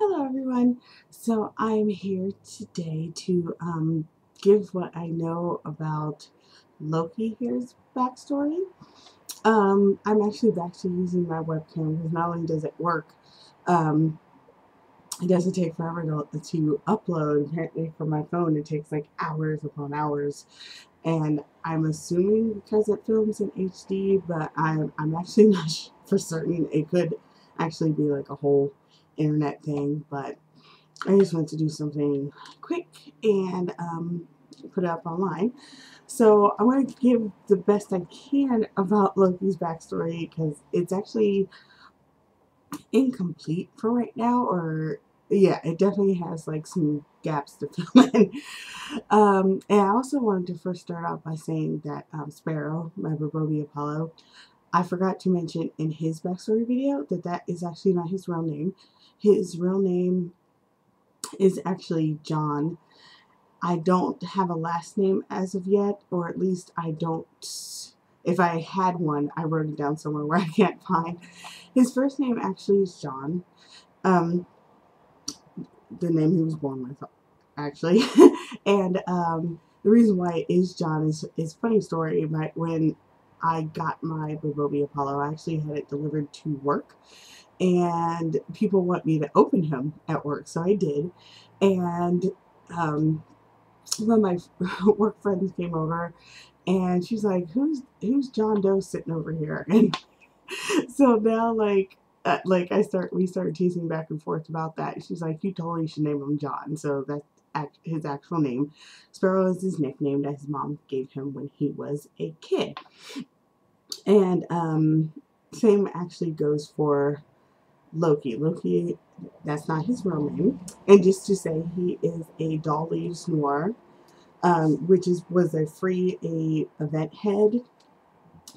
Hello everyone. So I'm here today to give what I know about Loki here's backstory. I'm actually back to using my webcam because not only does it work, um, it doesn't take forever to upload. Apparently from my phone it takes like hours upon hours. And I'm assuming because it films in HD, but I'm actually not for certain. It could actually be like a whole internet thing, but I just wanted to do something quick and put it up online. So I want to give the best I can about Loki's backstory because it's actually incomplete for right now, or yeah, it definitely has like some gaps to fill in. And I also wanted to first start out by saying that Sparrow, my BJD Apollo, I forgot to mention in his backstory video that that is actually not his real name. His real name is actually John. I don't have a last name as of yet, or at least I don't. If I had one, I wrote it down somewhere where I can't find. His first name actually is John. Um, the name he was born with, actually. And the reason why it is John is funny story. When I got my Bobobi Apollo, I actually had it delivered to work, and people want me to open him at work, so I did. And one of my work friends came over, and she's like, "Who's John Doe sitting over here?" And so now, like we started teasing back and forth about that. She's like, "You totally should name him John." So that's his actual name. Sparrow is his nickname that his mom gave him when he was a kid. And same actually goes for Loki. Loki, that's not his real name. And just to say, he is a Doll Leaves Noir, which was a free event head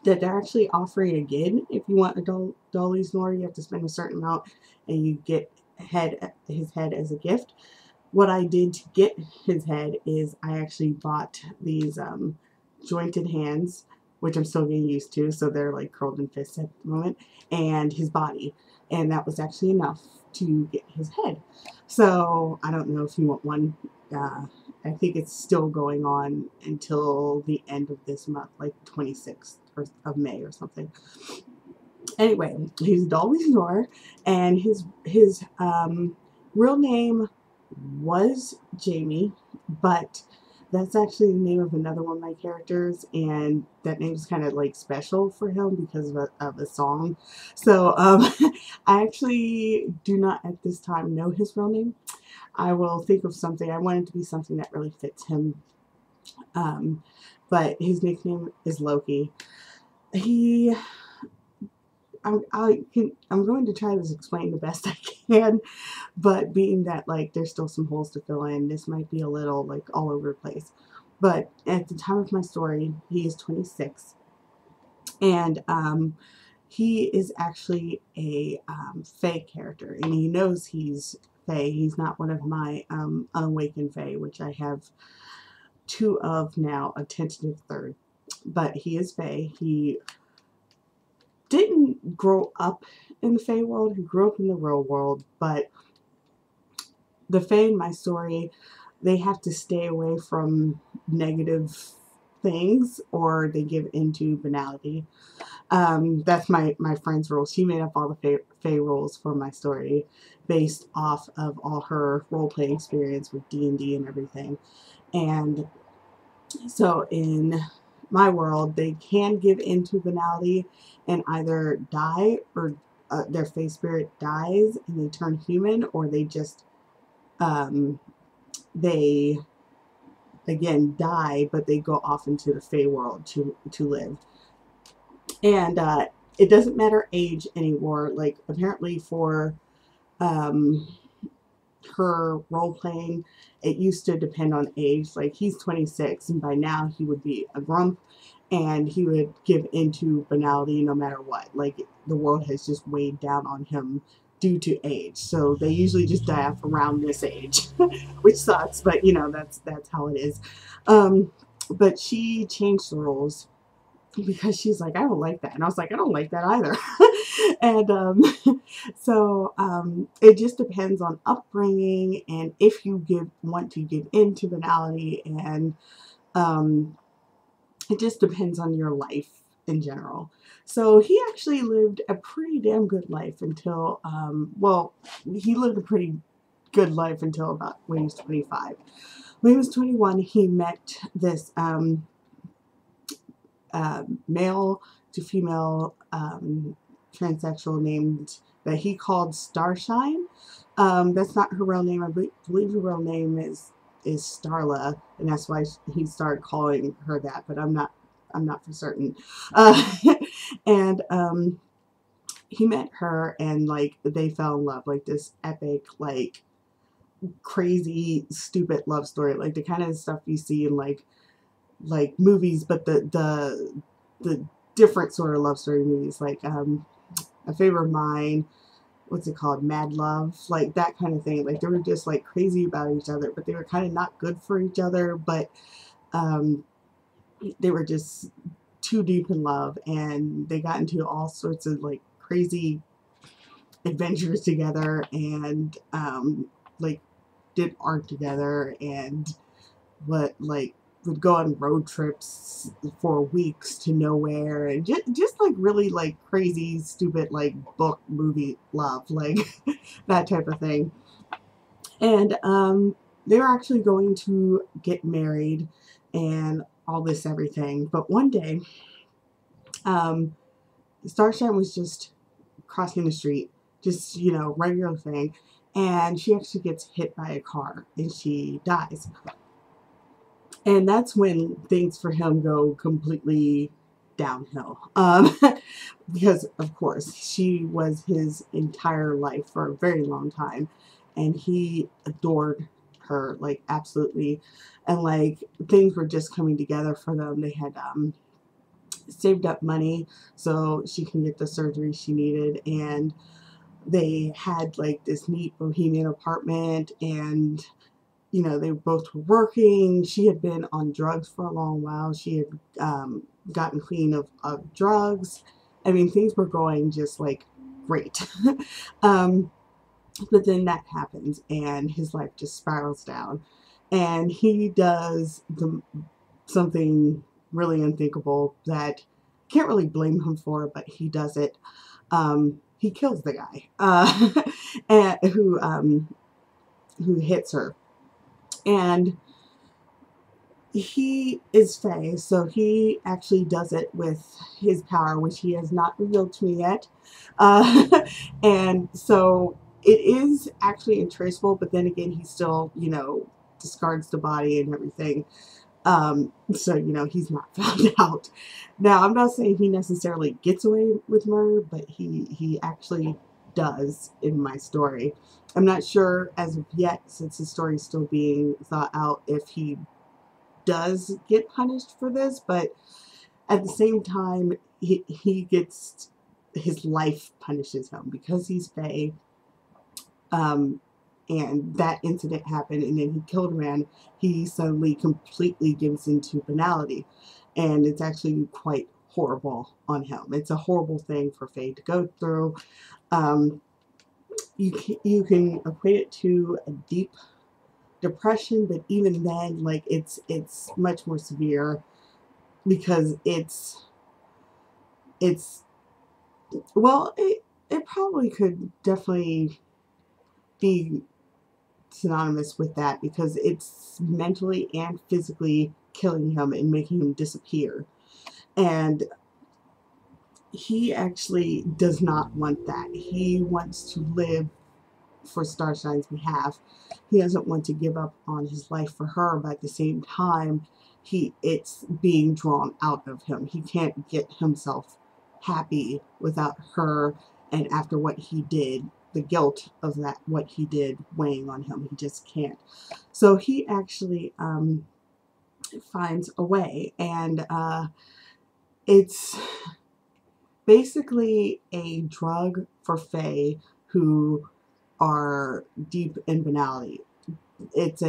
that they're actually offering again. If you want a Doll Leaves Noir, you have to spend a certain amount, and you get his head as a gift. What I did to get his head is I actually bought these jointed hands, which I'm still getting used to, so they're like curled in fists at the moment, and his body, and that was actually enough to get his head. So I don't know if you want one. I think it's still going on until the end of this month, like 26th of May or something. Anyway, he's Doll Leaves Noir, and his real name was Jamie, but that's actually the name of another one of my characters, and that name's kind of like special for him because of a song. So I actually do not at this time know his real name. I will think of something. I want it to be something that really fits him. Um, but his nickname is Loki. He I'm going to try to explain the best I can, but being that like there's still some holes to fill in, this might be a little like all over the place. But at the time of my story, he is 26, and he is actually a Fae character, and he knows he's Fae. He's not one of my unawakened Fae, which I have two of now, a tentative third. But he is Fae. He didn't grow up in the Fae world. He grew up in the real world, but the Fae in my story, they have to stay away from negative things or they give into banality. That's my friend's rules. She made up all the Fae rules for my story based off of all her role-playing experience with D&D and everything. And so in my world, they can give into banality and either die, or their Fae spirit dies and they turn human, or they just they again die, but they go off into the Fae world to live. And it doesn't matter age anymore. Like apparently for um, her role playing, it used to depend on age. Like he's 26, and by now he would be a grump, and he would give into banality no matter what. Like the world has just weighed down on him due to age. So they usually just die off around this age, which sucks, but you know, that's how it is. But she changed the rules because she's like, I don't like that. And I was like, I don't like that either. And so it just depends on upbringing and if you want to give in to banality, and um, it just depends on your life in general. So he actually lived a pretty damn good life until, well, he lived a pretty good life until about when he was 25. When he was 21, he met this male to female transsexual named that he called Starshine. That's not her real name. I believe her real name is Starla, and that's why he started calling her that. But I'm not for certain. Uh, and he met her, and like they fell in love, like this epic, like crazy, stupid love story, like the kind of stuff you see in like movies, but the different sort of love story movies, like a favorite of mine, what's it called, Mad Love, like that kind of thing. Like they were just like crazy about each other, but they were kind of not good for each other, but um, they were just too deep in love, and they got into all sorts of like crazy adventures together, and like did art together, and what like would go on road trips for weeks to nowhere, and just like really like crazy stupid like book movie love, like that type of thing. And they were actually going to get married and all this everything, but one day um Starshine was just crossing the street, just regular thing, and she actually gets hit by a car and she dies. And that's when things for him go completely downhill. Because, of course, she was his entire life for a very long time. And he adored her, like, absolutely. And, like, things were just coming together for them. They had saved up money so she can get the surgery she needed. And they had, like, this neat bohemian apartment, and they both were working. She had been on drugs for a long while. She had gotten clean of drugs. I mean, things were going just like great. um, but then that happens, and his life just spirals down. And he does something really unthinkable that I can't really blame him for, but he does it. He kills the guy and who hits her. And he is Fae, so he actually does it with his power, which he has not revealed to me yet. And so it is actually untraceable, but then again, he still, discards the body and everything. So, he's not found out. Now, I'm not saying he necessarily gets away with murder, but he actually does in my story. I'm not sure as of yet, since the story is still being thought out, if he does get punished for this, but at the same time, he gets his life punishes him because he's Fae. Um, and that incident happened, and then he killed a man. He suddenly completely gives into banality, and it's actually quite horrible on him. It's a horrible thing for Fae to go through. Um, you can equate it to a deep depression, but even then, like it's much more severe because it's well, it probably could definitely be synonymous with that because it's mentally and physically killing him and making him disappear. And he actually does not want that. He wants to live for Starshine's behalf. He doesn't want to give up on his life for her, but at the same time, it's being drawn out of him. He can't get himself happy without her, and after what he did, the guilt of that what he did weighing on him, he just can't. So he actually finds a way, and it's basically a drug for Fae who are deep in banality. It's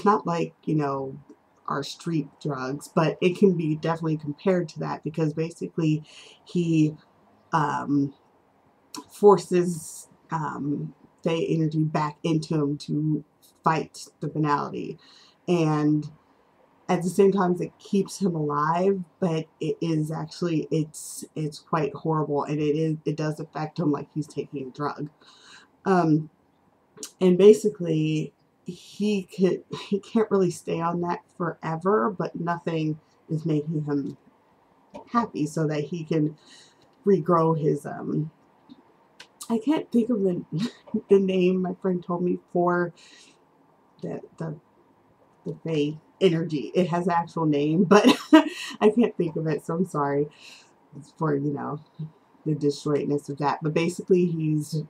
not like, are street drugs, but it can be definitely compared to that, because basically he forces Fey energy back into him to fight the banality, and at the same time it keeps him alive, but it is actually it's quite horrible, and it does affect him like he's taking a drug. And basically he can't really stay on that forever, but nothing is making him happy, so that he can regrow his I can't think of the name my friend told me for the Fey energy. It has an actual name, but I can't think of it, so I'm sorry for, you know, the disjointness of that. But basically he's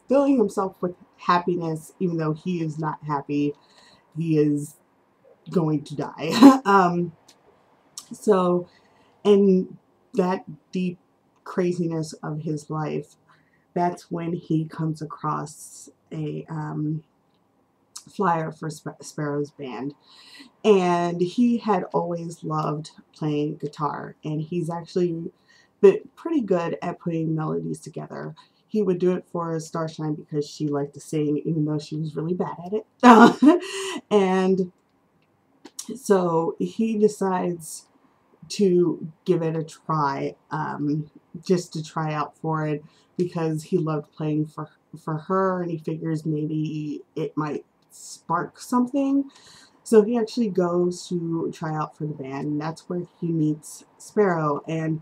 filling himself with happiness, even though he is not happy. He is going to die. So, and that deep craziness of his life, that's when he comes across a flyer for Sparrow's band. And he had always loved playing guitar, and he's actually been pretty good at putting melodies together. He would do it for Starshine because she liked to sing, even though she was really bad at it. And so he decides to give it a try, just to try out for it, because he loved playing for her, and he figures maybe it might spark something. So he actually goes to try out for the band, and that's where he meets Sparrow. And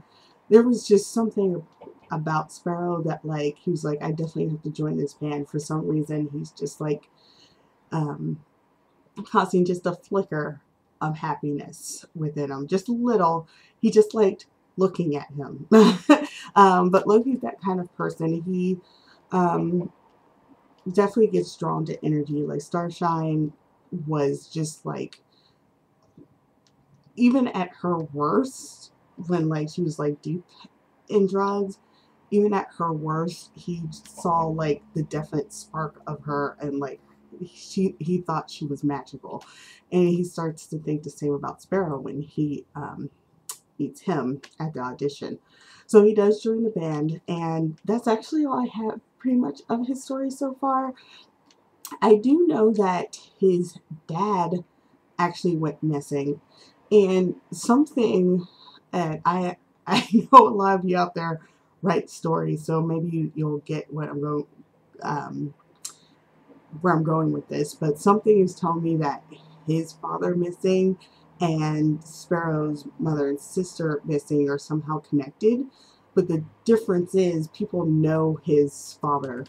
there was just something about Sparrow that, like, he was like, I definitely have to join this band. For some reason, he's just like causing just a flicker of happiness within him, just a little. He just liked looking at him. But Loki's that kind of person. He definitely gets drawn to energy. Like Starshine was just like, even at her worst, when like she was like deep in drugs, even at her worst, he saw like the definite spark of her, and like he thought she was magical. And he starts to think the same about Sparrow when he meets him at the audition. So he does join the band, and that's actually all I have pretty much of his story so far. I do know that his dad actually went missing, and something that I know a lot of you out there write stories, so maybe you'll get what I'm going where I'm going with this. But something is telling me that his father missing and Sparrow's mother and sister missing are somehow connected. But the difference is people know his father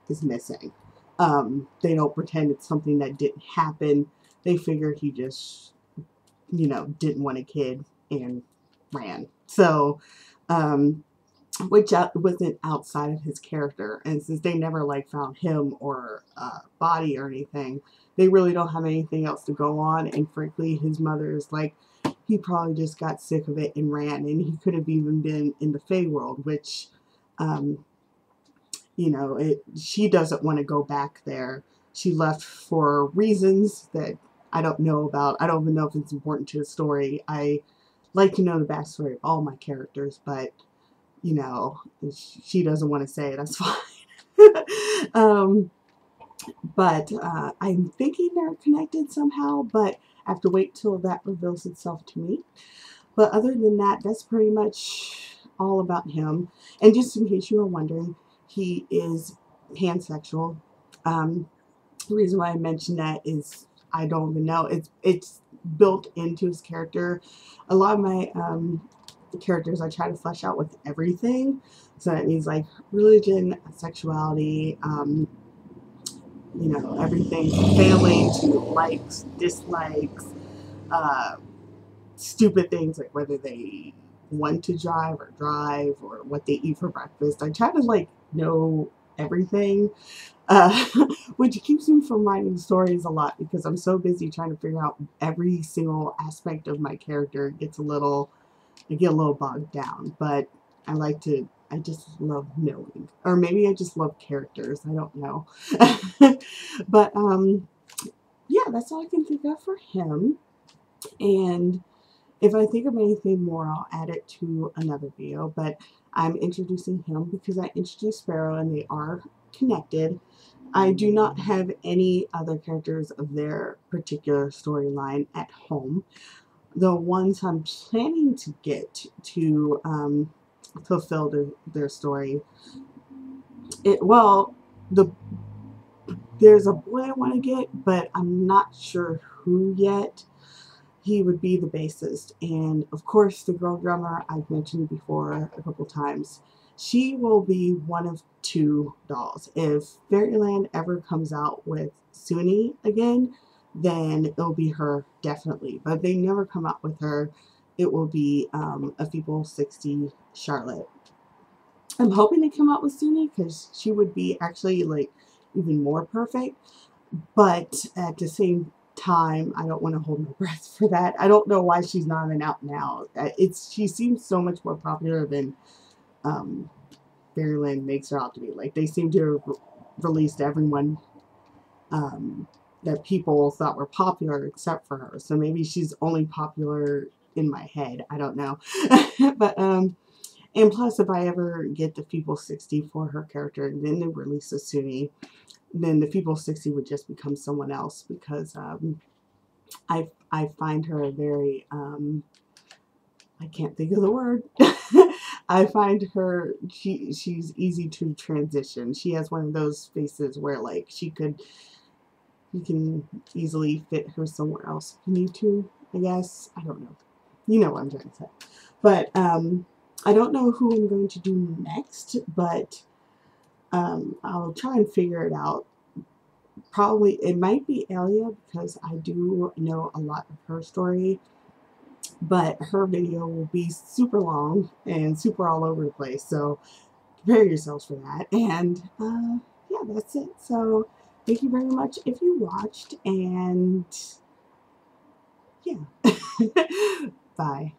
is missing. They don't pretend it's something that didn't happen. They figure he just, you know, didn't want a kid and ran. So, which wasn't outside of his character. And since they never like found him or body or anything, they really don't have anything else to go on. And frankly, his mother is like, he probably just got sick of it and ran. And he could have even been in the Fey world, which, you know, she doesn't want to go back there. She left for reasons that I don't know about. I don't even know if it's important to the story. I like to know the backstory of all my characters, but, you know, she doesn't want to say it. That's fine. But I'm thinking they're connected somehow, but I have to wait till that reveals itself to me. But other than that, that's pretty much all about him. And just in case you were wondering, he is pansexual. The reason why I mentioned that is I don't even know. It's built into his character. A lot of my characters I try to flesh out with everything. So that means like religion, sexuality, you know, everything from family to likes, dislikes, stupid things like whether they want to drive or what they eat for breakfast. I try to like know everything, which keeps me from writing stories a lot because I'm so busy trying to figure out every single aspect of my character. I get a little bogged down, but I just love knowing, or maybe I just love characters. I don't know. But yeah, that's all I can think of for him. And if I think of anything more, I'll add it to another video. But I'm introducing him because I introduced Sparrow and they are connected. I do not have any other characters of their particular storyline at home. The ones I'm planning to get to fulfill their story, there's a boy I want to get, but I'm not sure who yet. He would be the bassist, and of course the girl drummer I've mentioned before a couple times. She will be one of two dolls. If Fairyland ever comes out with Suni again, then it'll be her definitely. But if they never come out with her, it will be a Feeble 60 Charlotte. I'm hoping they come out with Suni because she would be actually like even more perfect. But at the same time, I don't want to hold my breath for that. I don't know why she's not an out now. She seems so much more popular than Fairyland makes her out to be. Like they seem to have released everyone that people thought were popular except for her. So maybe she's only popular in my head. I don't know. But and plus, if I ever get the Feeble 60 for her character, and then they release a Suni, then the Feeble 60 would just become someone else because I find her very I can't think of the word. I find her she's easy to transition. She has one of those faces where like you can easily fit her somewhere else if you need to, I guess. I don't know. You know what I'm trying to say. But I don't know who I'm going to do next, but I'll try and figure it out. Probably, it might be Elia because I do know a lot of her story, but her video will be super long and super all over the place, so prepare yourselves for that. And yeah, that's it. So thank you very much if you watched, and yeah. Bye.